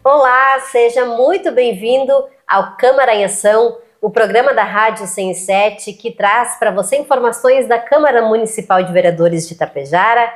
Olá, seja muito bem-vindo ao Câmara em Ação, o programa da Rádio 107 que traz para você informações da Câmara Municipal de Vereadores de Itapejara,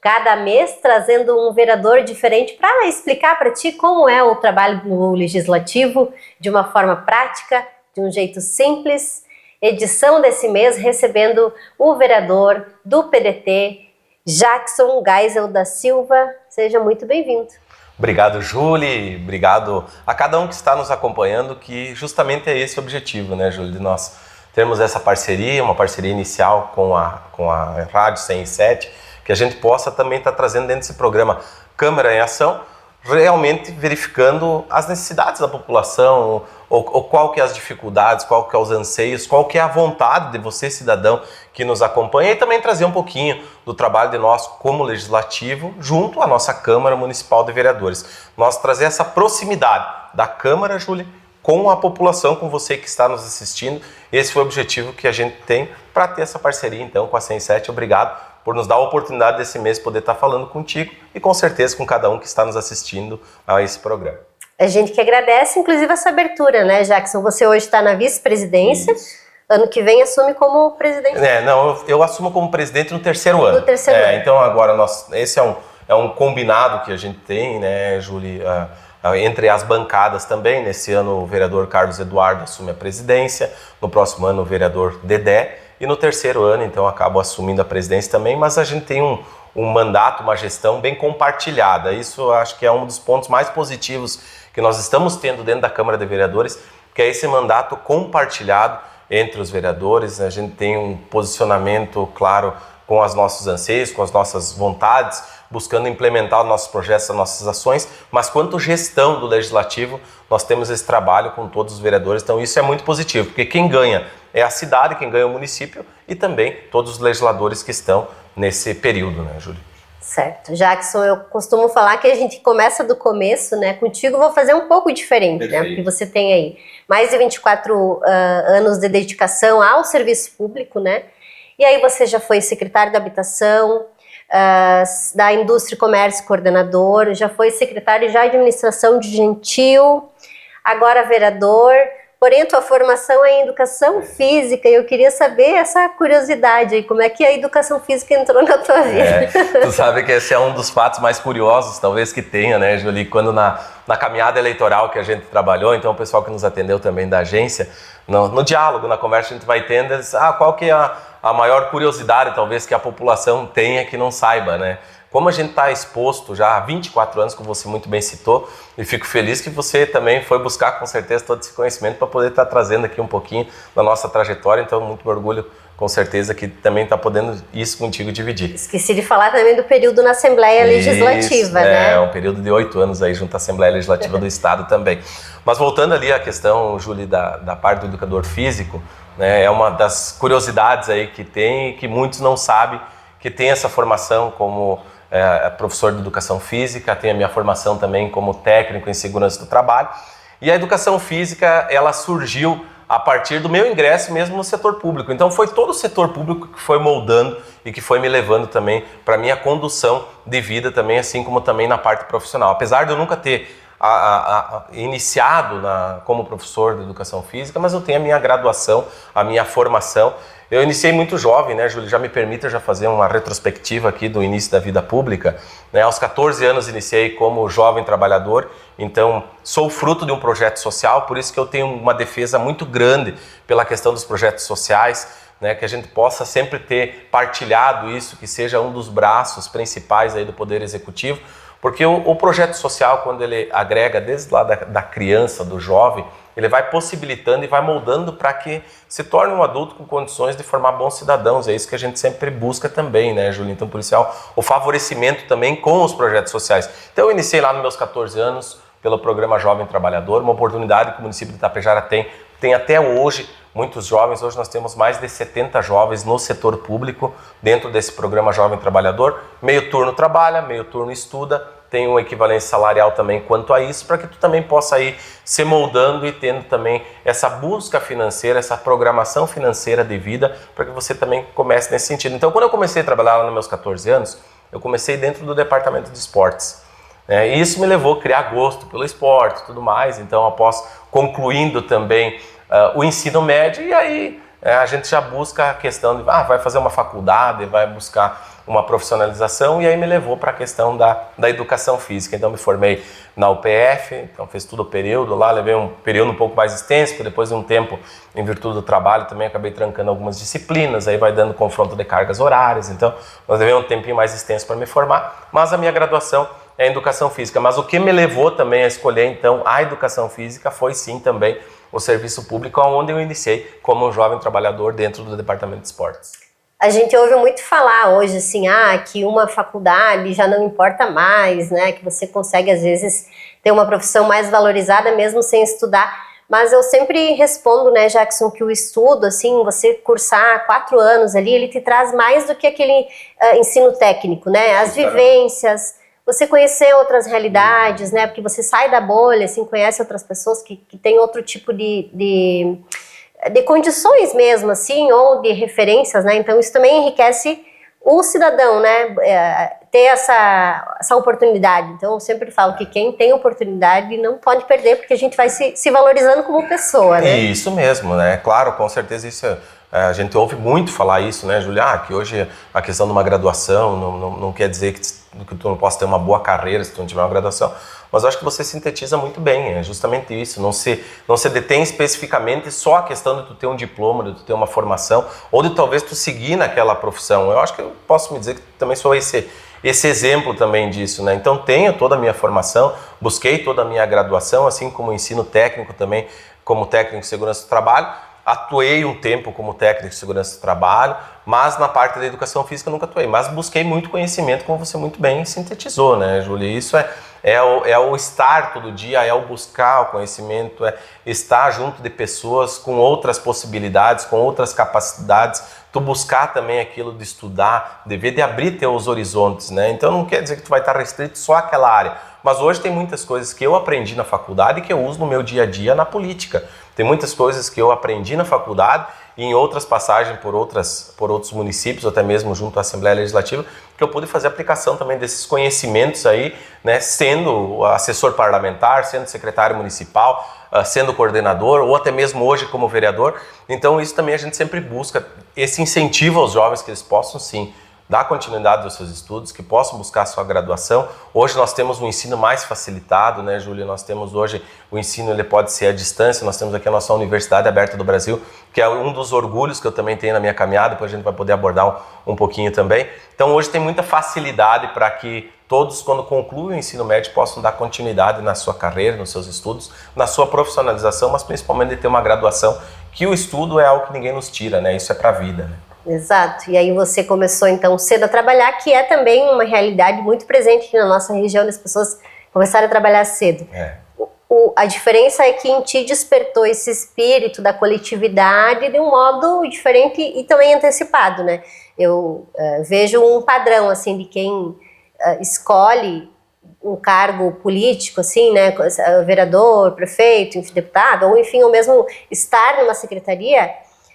cada mês trazendo um vereador diferente para explicar para ti como é o trabalho do Legislativo de uma forma prática, de um jeito simples. Edição desse mês recebendo o vereador do PDT, Jackson Geisel da Silva. Seja muito bem-vindo. Obrigado, Júlia. Obrigado a cada um que está nos acompanhando, que justamente é esse o objetivo, né, Júlia? De nós termos essa parceria, uma parceria inicial com a Rádio 107, que a gente possa também estar trazendo dentro desse programa Câmara em Ação, realmente verificando as necessidades da população, ou qual que é as dificuldades, qual que é os anseios, qual que é a vontade de você, cidadão, que nos acompanha, e também trazer um pouquinho do trabalho de nós como legislativo junto à nossa Câmara Municipal de Vereadores. Nós trazer essa proximidade da Câmara, Júlia, com a população, com você que está nos assistindo. Esse foi o objetivo que a gente tem para ter essa parceria, então, com a 107. Obrigado por nos dar a oportunidade desse mês poder estar falando contigo e com certeza com cada um que está nos assistindo a esse programa. A gente que agradece, inclusive, essa abertura, né, Jackson? Você hoje está na vice-presidência, ano que vem assume como presidente. Eu assumo como presidente no terceiro ano. No terceiro ano. Então agora esse é um combinado que a gente tem, né, Júlia, entre as bancadas também. Nesse ano o vereador Carlos Eduardo assume a presidência, no próximo ano o vereador Dedé, e no terceiro ano, então, acabo assumindo a presidência também, mas a gente tem um mandato, uma gestão bem compartilhada. Isso eu acho que é um dos pontos mais positivos que nós estamos tendo dentro da Câmara de Vereadores, que é esse mandato compartilhado entre os vereadores. A gente tem um posicionamento claro com os nossos anseios, com as nossas vontades, buscando implementar os nossos projetos, as nossas ações, mas quanto gestão do Legislativo, nós temos esse trabalho com todos os vereadores, então isso é muito positivo, porque quem ganha é a cidade, quem ganha é o município e também todos os legisladores que estão nesse período, né, Júlia? Certo. Jackson, eu costumo falar que a gente começa do começo, né? Contigo vou fazer um pouco diferente, Perfeito. né? Porque você tem aí mais de 24 anos de dedicação ao serviço público, né? E aí você já foi secretário da Habitação, da Indústria e Comércio coordenador, já foi secretário de Administração de Gentil, agora vereador. Porém, a tua formação é em Educação Física e eu queria saber essa curiosidade aí, como é que a Educação Física entrou na tua vida? Tu sabe que esse é um dos fatos mais curiosos, talvez, que tenha, né, Julie? Quando na caminhada eleitoral que a gente trabalhou, então o pessoal que nos atendeu também da agência, no diálogo, na conversa, a gente vai tendo, qual que é a maior curiosidade, talvez, que a população tenha que não saiba, né? Como a gente está exposto já há 24 anos, como você muito bem citou, e fico feliz que você também foi buscar com certeza todo esse conhecimento para poder estar trazendo aqui um pouquinho da nossa trajetória, então muito orgulho com certeza que também está podendo isso contigo dividir. Esqueci de falar também do período na Assembleia Legislativa, né? É um período de 8 anos aí junto à Assembleia Legislativa do Estado também. Mas voltando ali à questão, Júlia, da parte do educador físico, né, é uma das curiosidades aí que tem e que muitos não sabem, que tem essa formação como professor de Educação Física, tenho a minha formação também como técnico em Segurança do Trabalho, e a Educação Física, ela surgiu a partir do meu ingresso mesmo no setor público, então foi todo o setor público que foi moldando e que foi me levando também para a minha condução de vida também, assim como também na parte profissional. Apesar de eu nunca ter iniciado como professor de Educação Física, mas eu tenho a minha graduação, a minha formação. Eu iniciei muito jovem, né, Júlia? Já me permita já fazer uma retrospectiva aqui do início da vida pública. Né? Aos 14 anos iniciei como jovem trabalhador, então sou fruto de um projeto social, por isso que eu tenho uma defesa muito grande pela questão dos projetos sociais, né? Que a gente possa sempre ter partilhado isso, que seja um dos braços principais aí do Poder Executivo, porque o projeto social, quando ele agrega desde lá da criança, do jovem, ele vai possibilitando e vai moldando para que se torne um adulto com condições de formar bons cidadãos. É isso que a gente sempre busca também, né, Júlia? Então, por isso, o favorecimento também com os projetos sociais. Então, eu iniciei lá nos meus 14 anos pelo programa Jovem Trabalhador, uma oportunidade que o município de Itapejara tem até hoje. Muitos jovens, hoje nós temos mais de 70 jovens no setor público dentro desse programa Jovem Trabalhador. Meio turno trabalha, meio turno estuda, tem uma equivalência salarial também quanto a isso, para que tu também possa ir se moldando e tendo também essa busca financeira, essa programação financeira de vida, para que você também comece nesse sentido. Então, quando eu comecei a trabalhar lá nos meus 14 anos, eu comecei dentro do departamento de esportes. né? E isso me levou a criar gosto pelo esporte e tudo mais. Então, após concluindo também o ensino médio, e aí a gente já busca a questão de vai fazer uma faculdade, vai buscar uma profissionalização, e aí me levou para a questão da educação física. Então me formei na UPF, então fiz tudo o período lá, levei um período um pouco mais extenso, porque depois de um tempo, em virtude do trabalho, também acabei trancando algumas disciplinas, aí vai dando confronto de cargas horárias, então eu levei um tempinho mais extenso para me formar, mas a minha graduação é em educação física. Mas o que me levou também a escolher então a educação física foi sim também o serviço público, onde eu iniciei como um jovem trabalhador dentro do departamento de esportes. A gente ouve muito falar hoje assim, que uma faculdade já não importa mais, né? Que você consegue às vezes ter uma profissão mais valorizada mesmo sem estudar. Mas eu sempre respondo, né, Jackson, que o estudo, assim, você cursar 4 anos ali, ele te traz mais do que aquele ensino técnico, né? As vivências, você conhecer outras realidades, né? Porque você sai da bolha, assim, conhece outras pessoas que têm outro tipo de condições mesmo, assim, ou de referências, né? Então isso também enriquece o cidadão, né? Ter essa oportunidade. Então eu sempre falo que quem tem oportunidade não pode perder, porque a gente vai se valorizando como pessoa, né? Isso mesmo, né? Claro, com certeza isso a gente ouve muito falar isso, né, Julia? Que hoje a questão de uma graduação não quer dizer que tu não possa ter uma boa carreira se tu não tiver uma graduação, mas eu acho que você sintetiza muito bem, é justamente isso, não se detém especificamente só a questão de tu ter um diploma, de tu ter uma formação, ou de talvez tu seguir naquela profissão. Eu acho que eu posso me dizer que também sou esse exemplo também disso, né? Então tenho toda a minha formação, busquei toda a minha graduação, assim como ensino técnico também, como técnico de segurança do trabalho. Atuei um tempo como técnico de segurança do trabalho, mas na parte da educação física nunca atuei. Mas busquei muito conhecimento, como você muito bem sintetizou, né, Júlia? Isso é o estar todo dia, é o buscar o conhecimento, é estar junto de pessoas com outras possibilidades, com outras capacidades, tu buscar também aquilo de estudar, de abrir teus horizontes, né? Então não quer dizer que tu vai estar restrito só àquela área, mas hoje tem muitas coisas que eu aprendi na faculdade e que eu uso no meu dia a dia na política. Tem muitas coisas que eu aprendi na faculdade e em outras passagens por outros municípios, até mesmo junto à Assembleia Legislativa, que eu pude fazer aplicação também desses conhecimentos aí, né, sendo assessor parlamentar, sendo secretário municipal, sendo coordenador, ou até mesmo hoje como vereador. Então isso também a gente sempre busca, esse incentivo aos jovens que eles possam sim dar continuidade aos seus estudos, que possam buscar a sua graduação. Hoje nós temos um ensino mais facilitado, né, Júlia? Nós temos hoje, o ensino ele pode ser à distância, nós temos aqui a nossa Universidade Aberta do Brasil, que é um dos orgulhos que eu também tenho na minha caminhada, depois a gente vai poder abordar um pouquinho também. Então hoje tem muita facilidade para que todos, quando concluem o ensino médio, possam dar continuidade na sua carreira, nos seus estudos, na sua profissionalização, mas principalmente de ter uma graduação, que o estudo é algo que ninguém nos tira, né? Isso é para a vida, né? Exato, e aí você começou então cedo a trabalhar, que é também uma realidade muito presente aqui na nossa região, as pessoas começaram a trabalhar cedo. A diferença é que em ti despertou esse espírito da coletividade de um modo diferente e também antecipado, né? Eu vejo um padrão, assim, de quem escolhe um cargo político, assim, né? Vereador, prefeito, deputado, ou enfim, ou mesmo estar numa secretaria,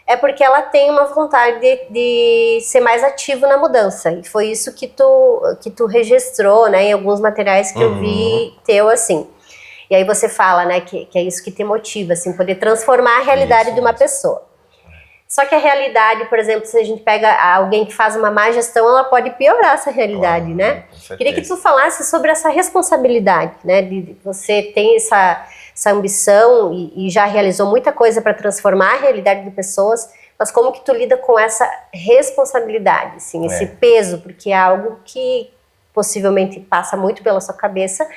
é porque ela tem uma vontade de ser mais ativo na mudança. E foi isso que tu registrou, né, em alguns materiais que eu vi teu, assim. E aí você fala, né, que é isso que te motiva, assim, poder transformar a realidade de uma pessoa. Só que a realidade, por exemplo, se a gente pega alguém que faz uma má gestão, ela pode piorar essa realidade, né? Queria que tu falasse sobre essa responsabilidade, né, de você ter essa ambição e já realizou muita coisa para transformar a realidade de pessoas, mas como que tu lida com essa responsabilidade, assim, esse peso, porque é algo que possivelmente passa muito pela sua cabeça,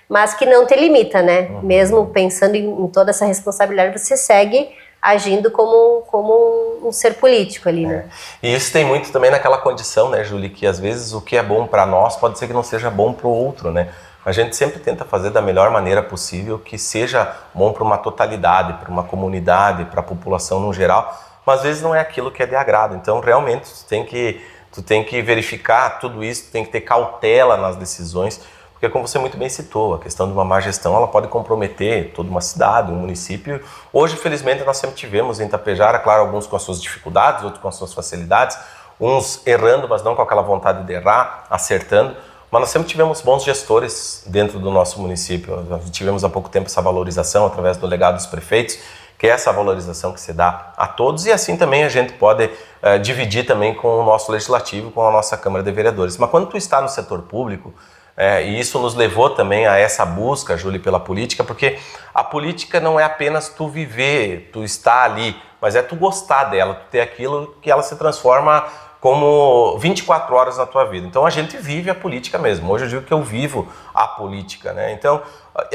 mas que não te limita, né? Mesmo pensando em toda essa responsabilidade, você segue agindo como um ser político ali, né? E isso tem muito também naquela condição, né, Julie, que às vezes o que é bom para nós pode ser que não seja bom para o outro, né? A gente sempre tenta fazer da melhor maneira possível que seja bom para uma totalidade, para uma comunidade, para a população no geral, mas às vezes não é aquilo que é de agrado. Então, realmente, tu tem que verificar tudo isso, tem que ter cautela nas decisões, porque como você muito bem citou, a questão de uma má gestão, ela pode comprometer toda uma cidade, um município. Hoje, felizmente, nós sempre tivemos em Tapejara, claro, alguns com as suas dificuldades, outros com as suas facilidades, uns errando, mas não com aquela vontade de errar, acertando. mas nós sempre tivemos bons gestores dentro do nosso município. Nós tivemos há pouco tempo essa valorização através do legado dos prefeitos, que é essa valorização que se dá a todos, e assim também a gente pode dividir também com o nosso legislativo, com a nossa Câmara de Vereadores. Mas quando tu está no setor público, e isso nos levou também a essa busca, Júlia, pela política, porque a política não é apenas tu viver, tu estar ali, mas é tu gostar dela, tu ter aquilo que ela se transforma como 24 horas na tua vida. Então a gente vive a política mesmo. Hoje eu digo que eu vivo a política, né? Então,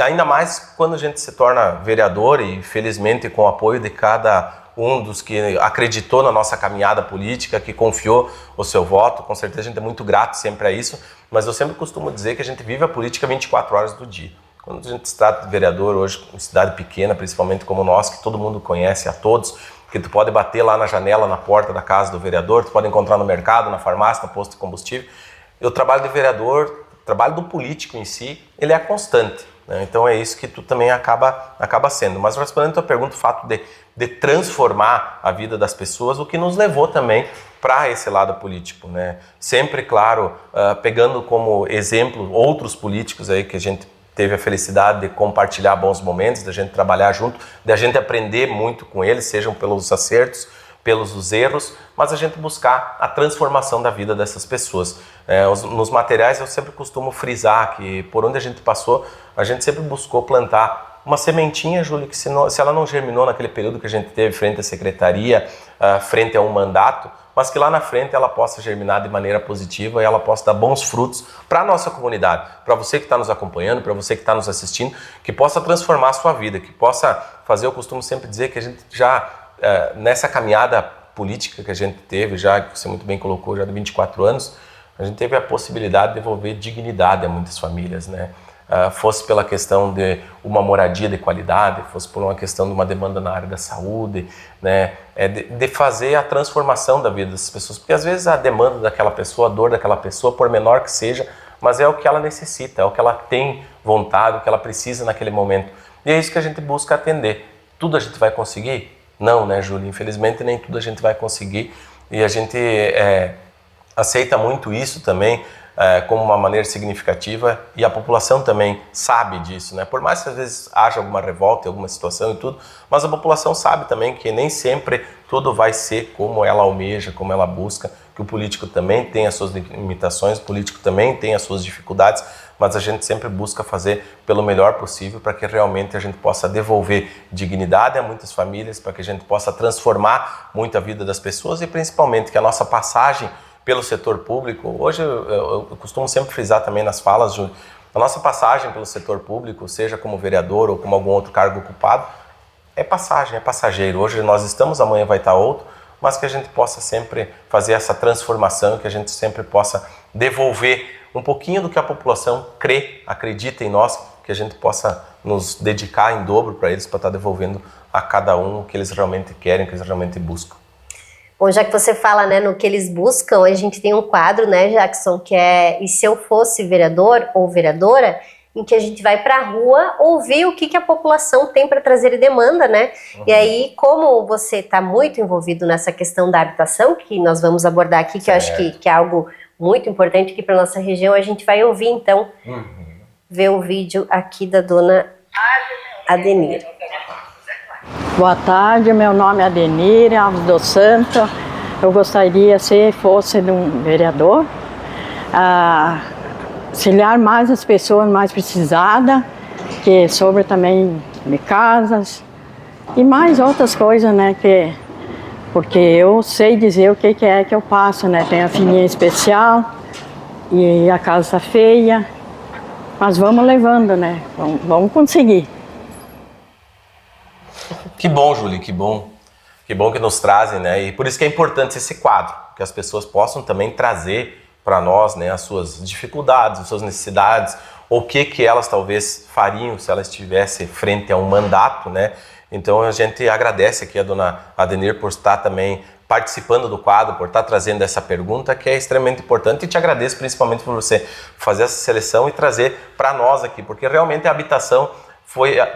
ainda mais quando a gente se torna vereador e felizmente com o apoio de cada um dos que acreditou na nossa caminhada política, que confiou o seu voto, com certeza a gente é muito grato sempre a isso, mas eu sempre costumo dizer que a gente vive a política 24 horas do dia. Quando a gente se trata de vereador hoje, em cidade pequena, principalmente como nós, que todo mundo conhece a todos, que tu pode bater lá na janela, na porta da casa do vereador, tu pode encontrar no mercado, na farmácia, no posto de combustível. E o trabalho de vereador, o trabalho do político em si, ele é constante, né? Então é isso que tu também acaba sendo. Mas respondendo a tua pergunta, o fato de transformar a vida das pessoas, o que nos levou também para esse lado político, né? Sempre, claro, pegando como exemplo outros políticos aí que a gente teve a felicidade de compartilhar bons momentos, da gente trabalhar junto, da gente aprender muito com eles, sejam pelos acertos, pelos erros, mas a gente buscar a transformação da vida dessas pessoas. Nos materiais eu sempre costumo frisar que por onde a gente passou, a gente sempre buscou plantar uma sementinha, Júlia, que se ela não germinou naquele período que a gente teve frente à secretaria, frente a um mandato, mas que lá na frente ela possa germinar de maneira positiva e ela possa dar bons frutos para a nossa comunidade, para você que está nos acompanhando, para você que está nos assistindo, que possa transformar a sua vida, que possa fazer, eu costumo sempre dizer que a gente já, nessa caminhada política que a gente teve, já que você muito bem colocou, já de 24 anos, a gente teve a possibilidade de devolver dignidade a muitas famílias, né? Fosse pela questão de uma moradia de qualidade, fosse por uma questão de uma demanda na área da saúde, né? De fazer a transformação da vida dessas pessoas, porque às vezes a demanda daquela pessoa, a dor daquela pessoa, por menor que seja, mas é o que ela necessita, é o que ela tem vontade, o que ela precisa naquele momento. E é isso que a gente busca atender. Tudo a gente vai conseguir? Não, né, Júlia? Infelizmente nem tudo a gente vai conseguir, e a gente aceita muito isso também, como uma maneira significativa, e a população também sabe disso, né? Por mais que às vezes haja alguma revolta, alguma situação e tudo, mas a população sabe também que nem sempre tudo vai ser como ela almeja, como ela busca, que o político também tem as suas limitações, o político também tem as suas dificuldades, mas a gente sempre busca fazer pelo melhor possível para que realmente a gente possa devolver dignidade a muitas famílias, para que a gente possa transformar muito a vida das pessoas e principalmente que a nossa passagem pelo setor público, hoje eu costumo sempre frisar também nas falas, Júlio, a nossa passagem pelo setor público, seja como vereador ou como algum outro cargo ocupado, é passagem, é passageiro. Hoje nós estamos, amanhã vai estar outro, mas que a gente possa sempre fazer essa transformação, que a gente sempre possa devolver um pouquinho do que a população crê, acredita em nós, que a gente possa nos dedicar em dobro para eles, para estar devolvendo a cada um o que eles realmente querem, o que eles realmente buscam. Bom, já que você fala, né, no que eles buscam, a gente tem um quadro, né, Jackson, que é E se eu fosse vereador ou vereadora, em que a gente vai para a rua ouvir o que a população tem para trazer de demanda, né? Uhum. E aí, como você está muito envolvido nessa questão da habitação, que nós vamos abordar aqui, que eu acho que é algo muito importante aqui para nossa região, a gente vai ouvir, então, ver o vídeo aqui da dona Adenir. Boa tarde, meu nome é Adenir Alves dos Santos. Eu gostaria, se fosse um vereador, auxiliar mais as pessoas mais precisadas, que sobre também de casas e mais outras coisas, né? Porque eu sei dizer o que é que eu passo, né? Tem a fininha especial e a casa está feia, mas vamos levando, né? Vamos conseguir. Que bom, Júlia, que bom que nos trazem, né? E por isso que é importante esse quadro, que as pessoas possam também trazer para nós, né, as suas dificuldades, as suas necessidades, ou o que elas talvez fariam se elas estivessem frente a um mandato, né? Então a gente agradece aqui a dona Adenir por estar também participando do quadro, por estar trazendo essa pergunta que é extremamente importante, e te agradeço principalmente por você fazer essa seleção e trazer para nós aqui, porque realmente a habitação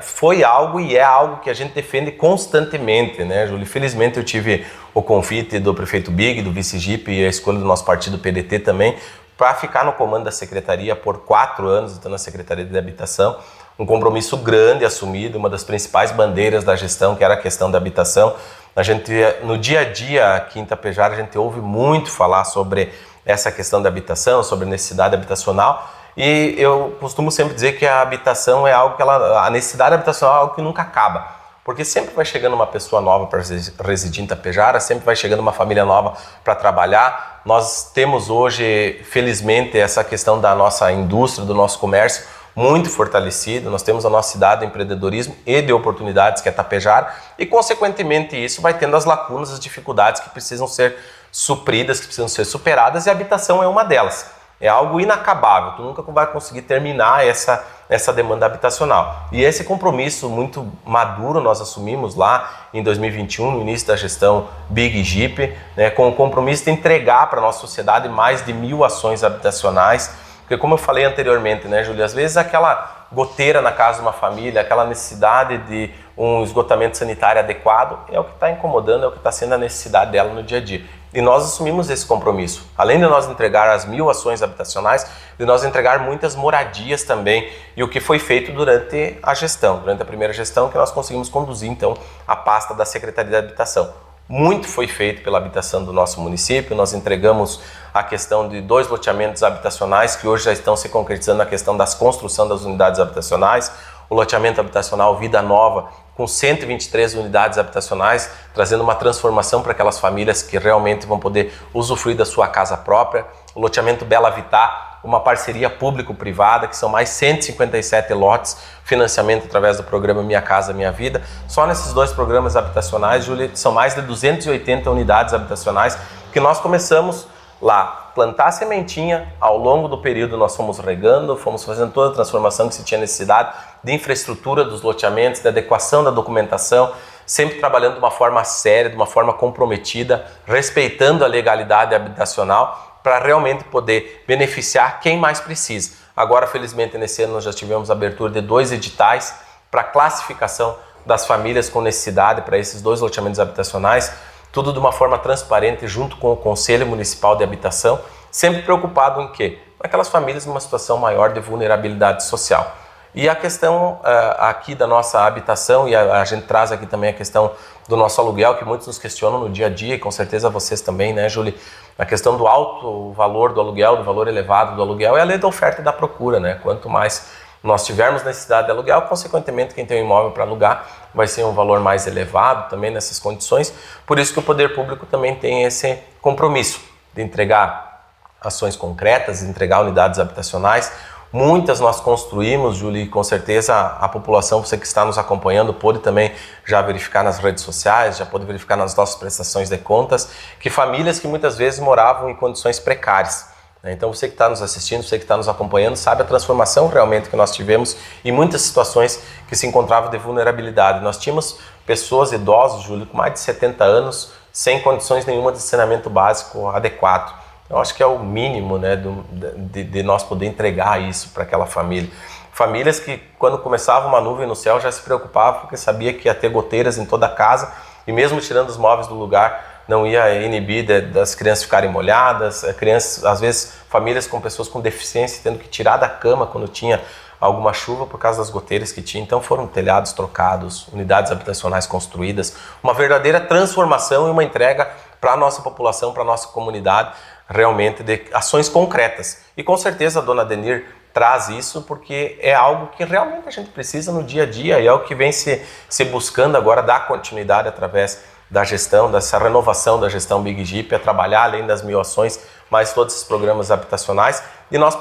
foi algo e é algo que a gente defende constantemente, né, Júlio? Felizmente eu tive o convite do prefeito Big, do vice-GIP e a escolha do nosso partido PDT também, para ficar no comando da Secretaria por 4 anos, então na Secretaria de Habitação, um compromisso grande assumido, uma das principais bandeiras da gestão, que era a questão da habitação. A gente, no dia a dia aqui em Tapejara, a gente ouve muito falar sobre essa questão da habitação, sobre necessidade habitacional, e eu costumo sempre dizer que a habitação é algo que a necessidade habitacional é algo que nunca acaba, porque sempre vai chegando uma pessoa nova para residir em Tapejara, sempre vai chegando uma família nova para trabalhar. Nós temos hoje, felizmente, essa questão da nossa indústria, do nosso comércio muito fortalecido. Nós temos a nossa cidade de empreendedorismo e de oportunidades, que é Tapejara, e consequentemente isso vai tendo as lacunas, as dificuldades que precisam ser supridas, que precisam ser superadas, e a habitação é uma delas. É algo inacabável, tu nunca vai conseguir terminar essa demanda habitacional. E esse compromisso muito maduro nós assumimos lá em 2021, no início da gestão Big Jeep, né, com o compromisso de entregar para a nossa sociedade mais de 1.000 ações habitacionais. Porque, como eu falei anteriormente, né, Júlia, às vezes aquela goteira na casa de uma família, aquela necessidade de um esgotamento sanitário adequado é o que está incomodando, é o que está sendo a necessidade dela no dia a dia. E nós assumimos esse compromisso. Além de nós entregar as 1.000 ações habitacionais, de nós entregar muitas moradias também, e o que foi feito durante a gestão, durante a primeira gestão, que nós conseguimos conduzir, então, a pasta da Secretaria de Habitação. Muito foi feito pela habitação do nosso município. Nós entregamos a questão de 2 loteamentos habitacionais que hoje já estão se concretizando na questão das construção das unidades habitacionais. O loteamento habitacional Vida Nova, com 123 unidades habitacionais, trazendo uma transformação para aquelas famílias que realmente vão poder usufruir da sua casa própria. O loteamento Bela Vitá, uma parceria público-privada, que são mais 157 lotes, financiamento através do programa Minha Casa Minha Vida. Só nesses 2 programas habitacionais, Júlia, são mais de 280 unidades habitacionais que nós começamos lá, plantar a sementinha. Ao longo do período nós fomos regando, fomos fazendo toda a transformação que se tinha necessidade de infraestrutura dos loteamentos, de adequação da documentação, sempre trabalhando de uma forma séria, de uma forma comprometida, respeitando a legalidade habitacional, para realmente poder beneficiar quem mais precisa. Agora, felizmente, nesse ano nós já tivemos a abertura de 2 editais para classificação das famílias com necessidade para esses 2 loteamentos habitacionais, tudo de uma forma transparente junto com o Conselho Municipal de Habitação, sempre preocupado em quê? Aquelas famílias numa situação maior de vulnerabilidade social. E a questão aqui da nossa habitação, e a gente traz aqui também a questão do nosso aluguel, que muitos nos questionam no dia a dia, e com certeza vocês também, né, Júlia? A questão do alto valor do aluguel, do valor elevado do aluguel, é a lei da oferta e da procura, né? Quanto mais nós tivermos necessidade de aluguel, consequentemente quem tem um imóvel para alugar vai ser um valor mais elevado também nessas condições. Por isso que o poder público também tem esse compromisso de entregar ações concretas, de entregar unidades habitacionais. Muitas nós construímos, Júlia, e com certeza a população, você que está nos acompanhando, pode também já verificar nas redes sociais, já pode verificar nas nossas prestações de contas, que famílias que muitas vezes moravam em condições precárias. Então você que está nos assistindo, você que está nos acompanhando, sabe a transformação realmente que nós tivemos em muitas situações que se encontravam de vulnerabilidade. Nós tínhamos pessoas, idosos, Júlia, com mais de 70 anos, sem condições nenhuma de saneamento básico adequado. Eu acho que é o mínimo, né, de nós poder entregar isso para aquela família. Famílias que, quando começava uma nuvem no céu, já se preocupavam porque sabia que ia ter goteiras em toda a casa, e mesmo tirando os móveis do lugar, não ia inibir das crianças ficarem molhadas. Crianças, às vezes, famílias com pessoas com deficiência tendo que tirar da cama quando tinha alguma chuva por causa das goteiras que tinha. Então foram telhados trocados, unidades habitacionais construídas, uma verdadeira transformação e uma entrega para a nossa população, para a nossa comunidade, realmente de ações concretas. E com certeza a dona Denir traz isso porque é algo que realmente a gente precisa no dia a dia, e é o que vem se buscando agora dar continuidade através da gestão, dessa renovação da gestão Big Jeep, a trabalhar além das 1.000 ações, mais todos esses programas habitacionais. E nós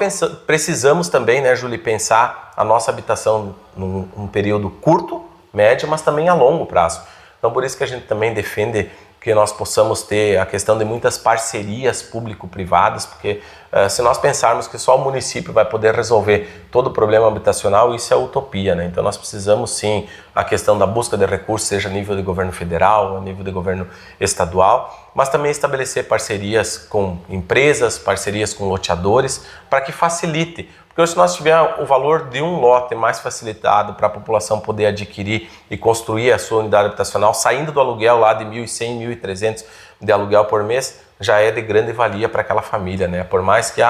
precisamos também, né, Júlia, pensar a nossa habitação num período curto, médio, mas também a longo prazo. Então por isso que a gente também defende que nós possamos ter a questão de muitas parcerias público-privadas, porque se nós pensarmos que só o município vai poder resolver todo o problema habitacional, isso é utopia, né? Então nós precisamos sim a questão da busca de recursos, seja a nível de governo federal, a nível de governo estadual, mas também estabelecer parcerias com empresas, parcerias com loteadores, para que facilite. Porque hoje, se nós tivermos o valor de um lote mais facilitado para a população poder adquirir e construir a sua unidade habitacional, saindo do aluguel lá de 1.100, 1.300 de aluguel por mês, já é de grande valia para aquela família, né? Por mais que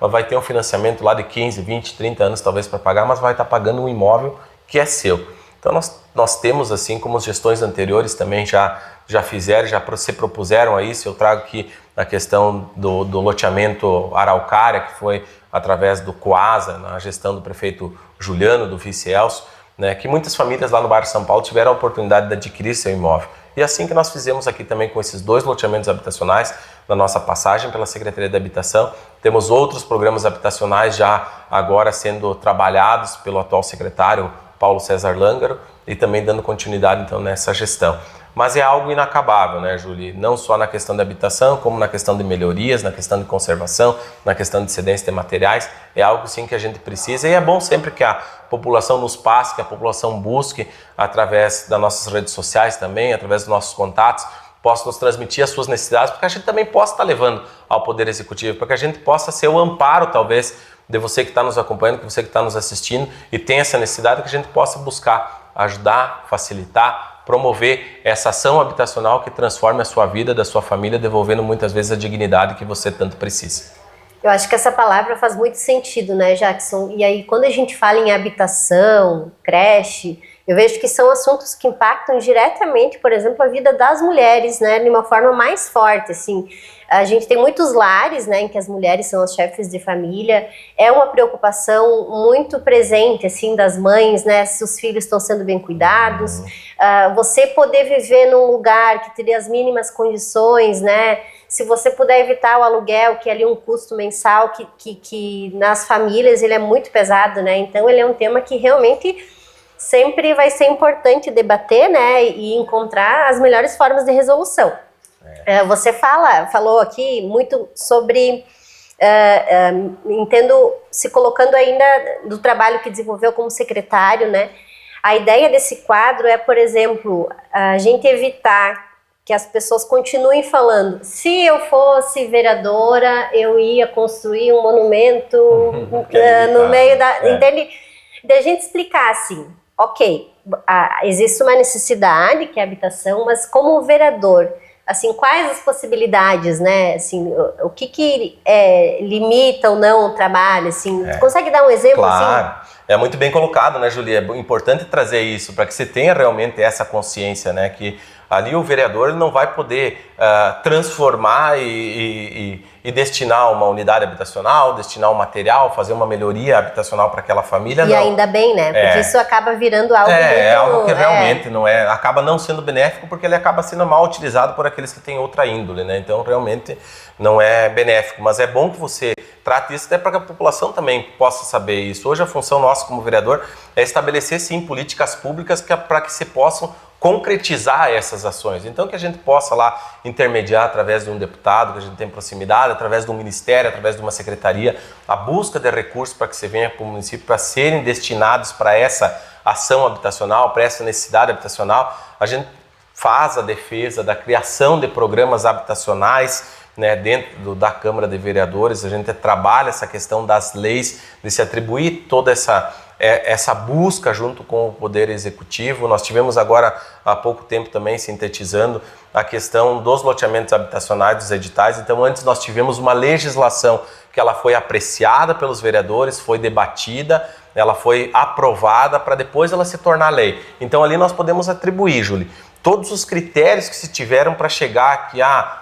vai ter um financiamento lá de 15, 20, 30 anos talvez para pagar, mas vai estar pagando um imóvel que é seu. Então nós temos, assim como as gestões anteriores também já fizeram, já se propuseram a isso. Eu trago aqui a questão do loteamento Araucária, que foi através do Coasa, na gestão do prefeito Juliano, do vice Elcio, né, que muitas famílias lá no bairro São Paulo tiveram a oportunidade de adquirir seu imóvel. E assim que nós fizemos aqui também com esses 2 loteamentos habitacionais, na nossa passagem pela Secretaria de Habitação, temos outros programas habitacionais já agora sendo trabalhados pelo atual secretário Paulo César Lângaro e também dando continuidade então nessa gestão. Mas é algo inacabável, né, Julie? Não só na questão da habitação, como na questão de melhorias, na questão de conservação, na questão de cedência de materiais. É algo sim que a gente precisa, e é bom sempre que a população nos passe, que a população busque através das nossas redes sociais também, através dos nossos contatos, possa nos transmitir as suas necessidades, para que a gente também possa estar levando ao Poder Executivo, para que a gente possa ser o amparo, talvez, de você que está nos acompanhando, de você que está nos assistindo e tem essa necessidade, que a gente possa buscar ajudar, facilitar, promover essa ação habitacional que transforme a sua vida, da sua família, devolvendo muitas vezes a dignidade que você tanto precisa. Eu acho que essa palavra faz muito sentido, né, Jackson? E aí, quando a gente fala em habitação, creche, eu vejo que são assuntos que impactam diretamente, por exemplo, a vida das mulheres, né, de uma forma mais forte, assim. A gente tem muitos lares, né, em que as mulheres são as chefes de família. É uma preocupação muito presente, assim, das mães, né, se os filhos estão sendo bem cuidados. Você poder viver num lugar que teria as mínimas condições, né, se você puder evitar o aluguel, que é ali um custo mensal, que nas famílias ele é muito pesado, né, então ele é um tema que realmente sempre vai ser importante debater, né, e encontrar as melhores formas de resolução. Você falou aqui muito sobre, entendo, se colocando ainda do trabalho que desenvolveu como secretário, né? A ideia desse quadro é, por exemplo, a gente evitar que as pessoas continuem falando: se eu fosse vereadora, eu ia construir um monumento no meio da... Entende? Da gente explicar assim, ok, existe uma necessidade que é a habitação, mas como vereador, assim, quais as possibilidades, né, assim, o que limita ou não o trabalho, assim, tu consegue dar um exemplo? Claro, assim? É muito bem colocado, né, Julia? É importante trazer isso para que você tenha realmente essa consciência, né, que ali o vereador ele não vai poder transformar e destinar uma unidade habitacional, destinar um material, fazer uma melhoria habitacional para aquela família. E não. Ainda bem, né? Porque isso acaba virando algo muito... É algo que realmente não é, acaba não sendo benéfico, porque ele acaba sendo mal utilizado por aqueles que têm outra índole, né? Então realmente não é benéfico, mas é bom que você trate isso até para que a população também possa saber isso. Hoje a função nossa como vereador é estabelecer sim políticas públicas para que se possam concretizar essas ações. Então que a gente possa lá intermediar através de um deputado, que a gente tem proximidade, através de um ministério, através de uma secretaria, a busca de recursos para que você venha para o município para serem destinados para essa ação habitacional, para essa necessidade habitacional. A gente faz a defesa da criação de programas habitacionais, né, dentro da Câmara de Vereadores. A gente trabalha essa questão das leis, de se atribuir toda essa busca junto com o Poder Executivo. Nós tivemos agora há pouco tempo também sintetizando a questão dos loteamentos habitacionais, dos editais. Então antes nós tivemos uma legislação que ela foi apreciada pelos vereadores, foi debatida, ela foi aprovada para depois ela se tornar lei. Então ali nós podemos atribuir, Júlia, todos os critérios que se tiveram para chegar que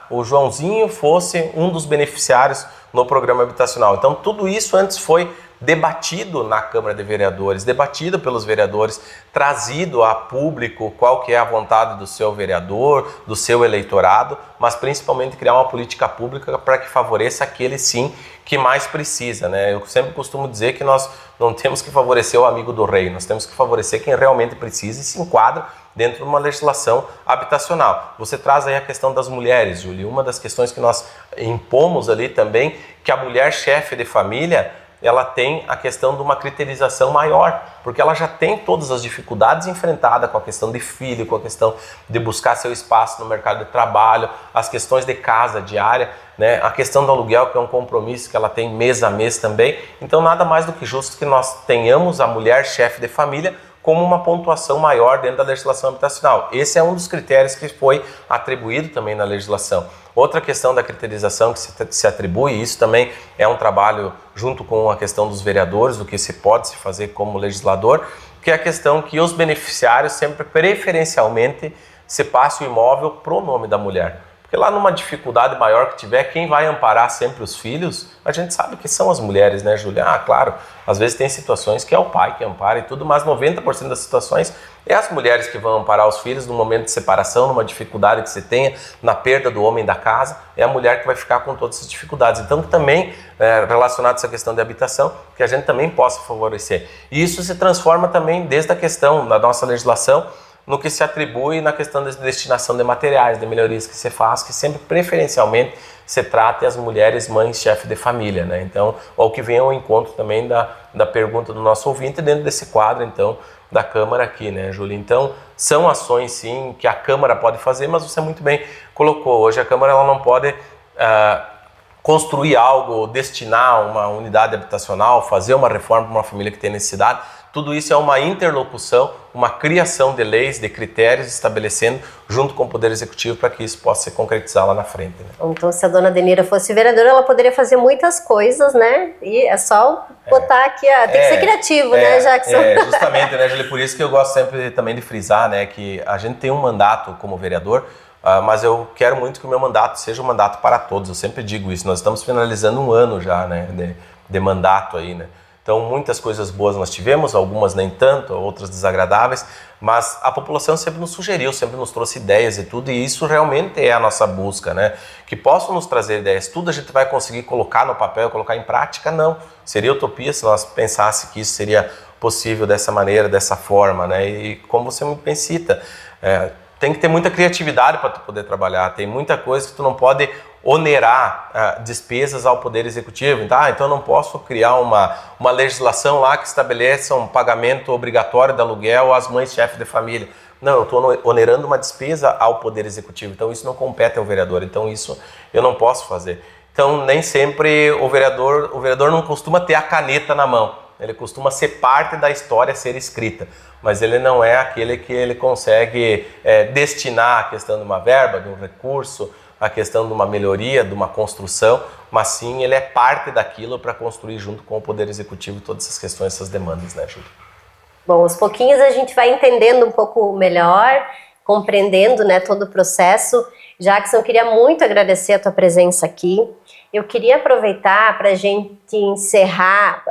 o Joãozinho fosse um dos beneficiários no programa habitacional. Então tudo isso antes foi debatido na Câmara de Vereadores, debatido pelos vereadores, trazido a público qual que é a vontade do seu vereador, do seu eleitorado, mas principalmente criar uma política pública para que favoreça aquele sim que mais precisa, né? Eu sempre costumo dizer que nós não temos que favorecer o amigo do rei, nós temos que favorecer quem realmente precisa e se enquadra dentro de uma legislação habitacional. Você traz aí a questão das mulheres, Júlia. Uma das questões que nós impomos ali também, que a mulher chefe de família, ela tem a questão de uma criterização maior, porque ela já tem todas as dificuldades enfrentadas com a questão de filho, com a questão de buscar seu espaço no mercado de trabalho, as questões de casa diária, né? A questão do aluguel, que é um compromisso que ela tem mês a mês também. Então nada mais do que justo que nós tenhamos a mulher chefe de família como uma pontuação maior dentro da legislação habitacional. Esse é um dos critérios que foi atribuído também na legislação. Outra questão da criterização que se atribui, isso também é um trabalho junto com a questão dos vereadores, do que se pode se fazer como legislador, que é a questão que os beneficiários sempre preferencialmente se passe o imóvel pro nome da mulher. Porque lá numa dificuldade maior que tiver, quem vai amparar sempre os filhos, a gente sabe que são as mulheres, né, Júlia? Claro, às vezes tem situações que é o pai que ampara e tudo, mas 90% das situações é as mulheres que vão amparar os filhos no momento de separação, numa dificuldade que você tenha, na perda do homem da casa, é a mulher que vai ficar com todas essas dificuldades. Então, também, relacionado a essa questão de habitação, que a gente também possa favorecer. E isso se transforma também desde a questão da nossa legislação, no que se atribui na questão da destinação de materiais, de melhorias que se faz, que sempre preferencialmente se trata as mulheres mães, chefe de família, né? Então, o que vem ao encontro também da pergunta do nosso ouvinte dentro desse quadro, então, da Câmara aqui, né, Júlia? Então, são ações, sim, que a Câmara pode fazer, mas você muito bem colocou, hoje a Câmara ela não pode construir algo, destinar uma unidade habitacional, fazer uma reforma para uma família que tem necessidade. Tudo isso é uma interlocução, uma criação de leis, de critérios, estabelecendo junto com o Poder Executivo para que isso possa se concretizar lá na frente, né? Então, se a dona Denira fosse vereadora, ela poderia fazer muitas coisas, né? E é só botar aqui, tem que ser criativo, né, Jackson? Justamente, né, Julia? Por isso que eu gosto sempre também de frisar, né, que a gente tem um mandato como vereador, mas eu quero muito que o meu mandato seja um mandato para todos. Eu sempre digo isso. Nós estamos finalizando um ano já, né, de mandato aí, né? Então, muitas coisas boas nós tivemos, algumas nem tanto, outras desagradáveis, mas a população sempre nos sugeriu, sempre nos trouxe ideias e tudo, e isso realmente é a nossa busca, né? Que possam nos trazer ideias. Tudo a gente vai conseguir colocar no papel, colocar em prática? Não. Seria utopia se nós pensássemos que isso seria possível dessa maneira, dessa forma, né? E como você muito bem cita, tem que ter muita criatividade para tu poder trabalhar, tem muita coisa que tu não pode onerar despesas ao Poder Executivo. Então eu não posso criar uma legislação lá que estabeleça um pagamento obrigatório de aluguel às mães chefes de família. Não, eu estou onerando uma despesa ao Poder Executivo, então isso não compete ao vereador, então isso eu não posso fazer. Então nem sempre o vereador não costuma ter a caneta na mão, ele costuma ser parte da história a ser escrita, mas ele não é aquele que ele consegue destinar a questão de uma verba, de um recurso, a questão de uma melhoria, de uma construção, mas sim ele é parte daquilo para construir junto com o Poder Executivo todas essas questões, essas demandas, né, Júlia? Bom, aos pouquinhos a gente vai entendendo um pouco melhor, compreendendo, né, todo o processo. Jackson, eu queria muito agradecer a tua presença aqui. Eu queria aproveitar para a gente encerrar,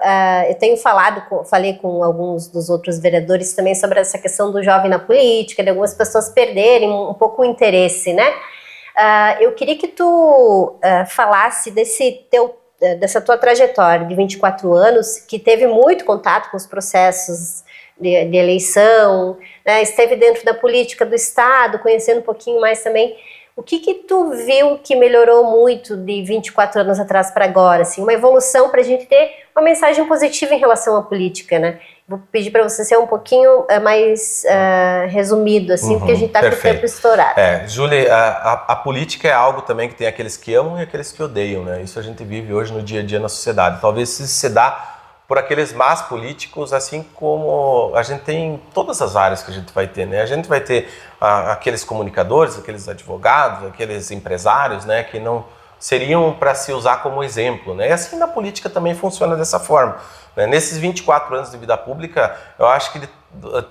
eu tenho falei com alguns dos outros vereadores também sobre essa questão do jovem na política, de algumas pessoas perderem um pouco o interesse, né? Eu queria que tu falasse dessa tua trajetória de 24 anos, que teve muito contato com os processos de eleição, né? Esteve dentro da política do Estado, conhecendo um pouquinho mais também. O que tu viu que melhorou muito de 24 anos atrás para agora? Assim, uma evolução para a gente ter uma mensagem positiva em relação à política, né? Vou pedir para você ser um pouquinho mais resumido, assim, porque a gente está com o tempo estourado. Júlia, a política é algo também que tem aqueles que amam e aqueles que odeiam, né? Isso a gente vive hoje no dia a dia na sociedade. Talvez isso se dá por aqueles más políticos, assim como a gente tem em todas as áreas que a gente vai ter, né? A gente vai ter aqueles comunicadores, aqueles advogados, aqueles empresários, né, que não seriam para se usar como exemplo, né? E assim na política também funciona dessa forma, né? Nesses 24 anos de vida pública, eu acho que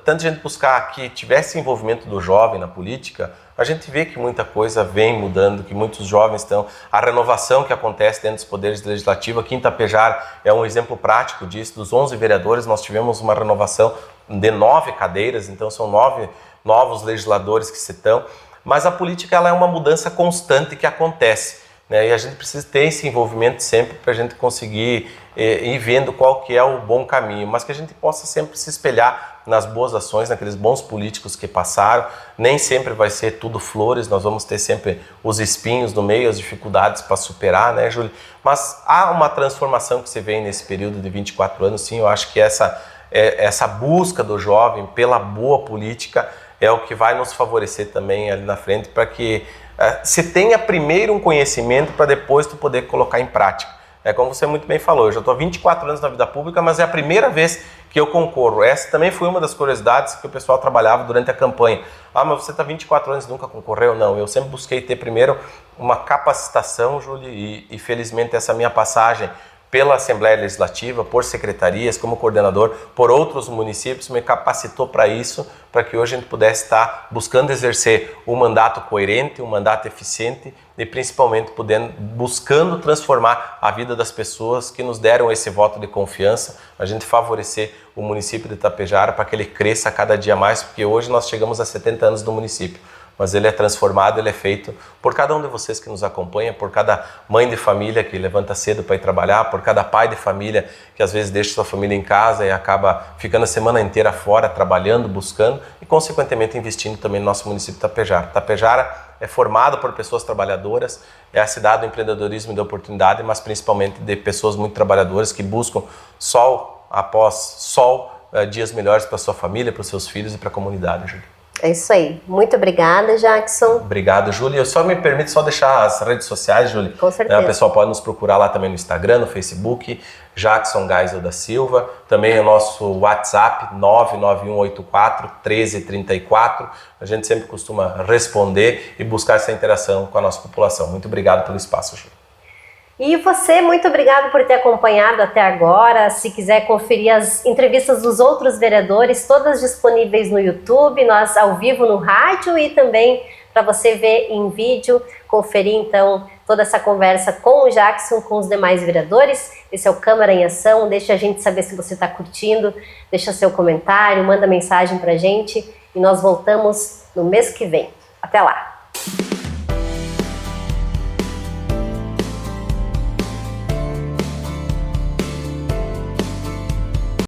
tanto a gente buscar que tivesse envolvimento do jovem na política, a gente vê que muita coisa vem mudando, que muitos jovens estão... A renovação que acontece dentro dos poderes legislativos, aqui em Tapejara é um exemplo prático disso. Dos 11 vereadores, nós tivemos uma renovação de 9 cadeiras, então são 9 novos legisladores que se estão. Mas a política ela é uma mudança constante que acontece, né? E a gente precisa ter esse envolvimento sempre para a gente conseguir ir vendo qual que é o bom caminho, mas que a gente possa sempre se espelhar nas boas ações, naqueles bons políticos que passaram. Nem sempre vai ser tudo flores, nós vamos ter sempre os espinhos no meio, as dificuldades para superar, né, Júlia? Mas há uma transformação que se vê nesse período de 24 anos, sim. Eu acho que essa busca do jovem pela boa política é o que vai nos favorecer também ali na frente, para que se tenha primeiro um conhecimento para depois tu poder colocar em prática. É como você muito bem falou, eu já estou há 24 anos na vida pública, mas é a primeira vez que eu concorro. Essa também foi uma das curiosidades que o pessoal trabalhava durante a campanha. Ah, mas você está 24 anos e nunca concorreu? Não, eu sempre busquei ter primeiro uma capacitação, Júlia, e felizmente essa minha passagem pela Assembleia Legislativa, por secretarias, como coordenador, por outros municípios, me capacitou para isso, para que hoje a gente pudesse estar buscando exercer um mandato coerente, um mandato eficiente e principalmente buscando transformar a vida das pessoas que nos deram esse voto de confiança, a gente favorecer o município de Itapejara para que ele cresça cada dia mais, porque hoje nós chegamos a 70 anos do município. Mas ele é transformado, ele é feito por cada um de vocês que nos acompanha, por cada mãe de família que levanta cedo para ir trabalhar, por cada pai de família que às vezes deixa sua família em casa e acaba ficando a semana inteira fora, trabalhando, buscando e consequentemente investindo também no nosso município de Itapejara. Itapejara é formado por pessoas trabalhadoras, é a cidade do empreendedorismo e da oportunidade, mas principalmente de pessoas muito trabalhadoras que buscam sol após sol, dias melhores para sua família, para os seus filhos e para a comunidade, Júlia. É isso aí. Muito obrigada, Jackson. Obrigado, Júlia. Eu só me permite deixar as redes sociais, Júlia. Com certeza. O pessoal pode nos procurar lá também no Instagram, no Facebook, Jackson Geisel da Silva. Também o nosso WhatsApp, 99184-1334. A gente sempre costuma responder e buscar essa interação com a nossa população. Muito obrigado pelo espaço, Júlia. E você, muito obrigado por ter acompanhado até agora. Se quiser conferir as entrevistas dos outros vereadores, todas disponíveis no YouTube, nós ao vivo no rádio e também para você ver em vídeo, conferir então toda essa conversa com o Jackson, com os demais vereadores. Esse é o Câmara em Ação. Deixa a gente saber se você está curtindo, deixa seu comentário, manda mensagem para a gente e nós voltamos no mês que vem. Até lá!